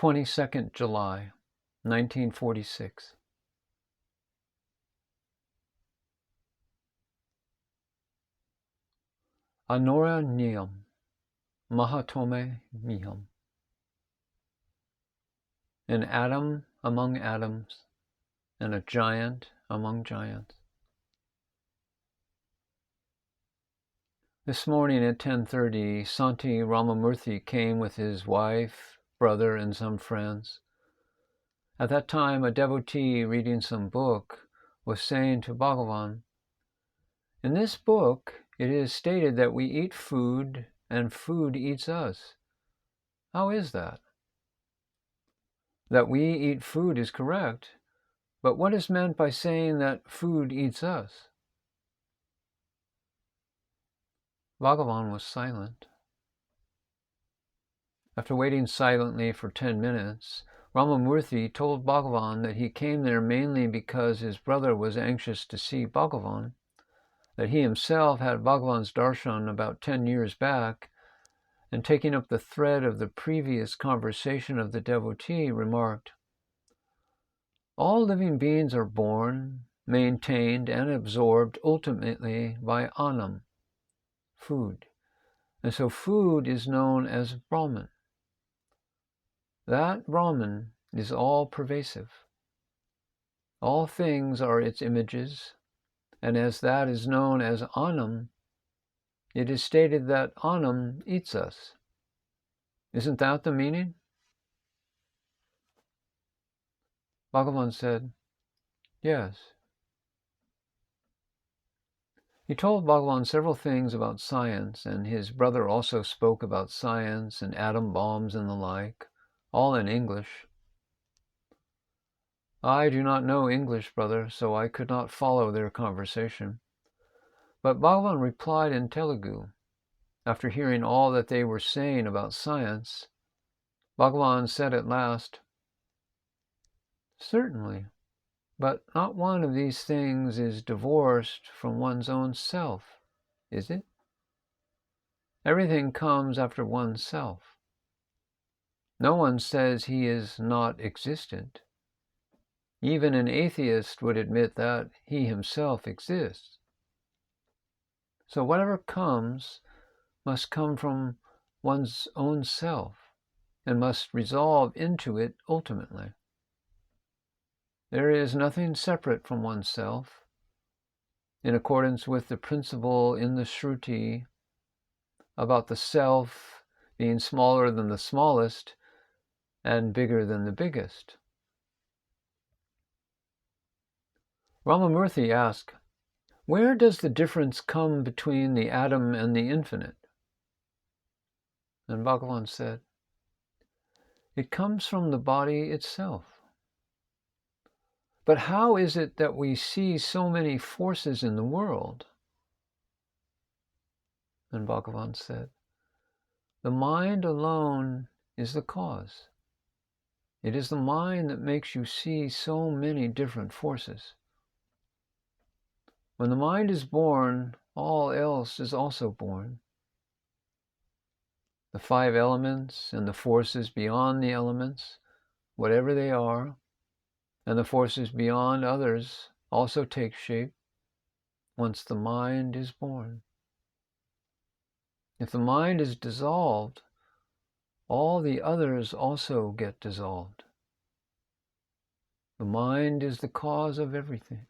22nd July, 1946. Anora Niyam, Mahatome Miham. An atom among atoms, and a giant among giants. This morning at 10:30, Santi Ramamurthy came with his wife, brother, and some friends. At that time, a devotee reading some book was saying to Bhagavan, "In this book, it is stated that we eat food and food eats us. How is that?" That we eat food is correct, but what is meant by saying that food eats us? Bhagavan was silent. After waiting silently for 10 minutes, Ramamurthy told Bhagavan that he came there mainly because his brother was anxious to see Bhagavan, that he himself had Bhagavan's darshan about 10 years back, and taking up the thread of the previous conversation of the devotee, remarked, "All living beings are born, maintained, and absorbed ultimately by Anam, food, and so food is known as Brahman. That Brahman is all-pervasive. All things are its images, and as that is known as Anam, it is stated that Anam eats us. Isn't that the meaning?" Bhagavan said, "Yes." He told Bhagavan several things about science, and his brother also spoke about science and atom bombs and the like, all in English. I do not know English, brother, so I could not follow their conversation. But Bhagavan replied in Telugu. After hearing all that they were saying about science, Bhagavan said at last, "Certainly, but not one of these things is divorced from one's own self, is it? Everything comes after one's self. No one says he is not existent. Even an atheist would admit that he himself exists. So whatever comes must come from one's own self and must resolve into it ultimately. There is nothing separate from oneself, in accordance with the principle in the Shruti about the self being smaller than the smallest and bigger than the biggest." Ramamurthy asked, "Where does the difference come between the atom and the infinite?" And Bhagavan said, "It comes from the body itself. But how is it that we see so many forces in the world?" And Bhagavan said, "The mind alone is the cause. It is the mind that makes you see so many different forces. When the mind is born, all else is also born. The 5 elements and the forces beyond the elements, whatever they are, and the forces beyond others also take shape once the mind is born. If the mind is dissolved, all the others also get dissolved. The mind is the cause of everything.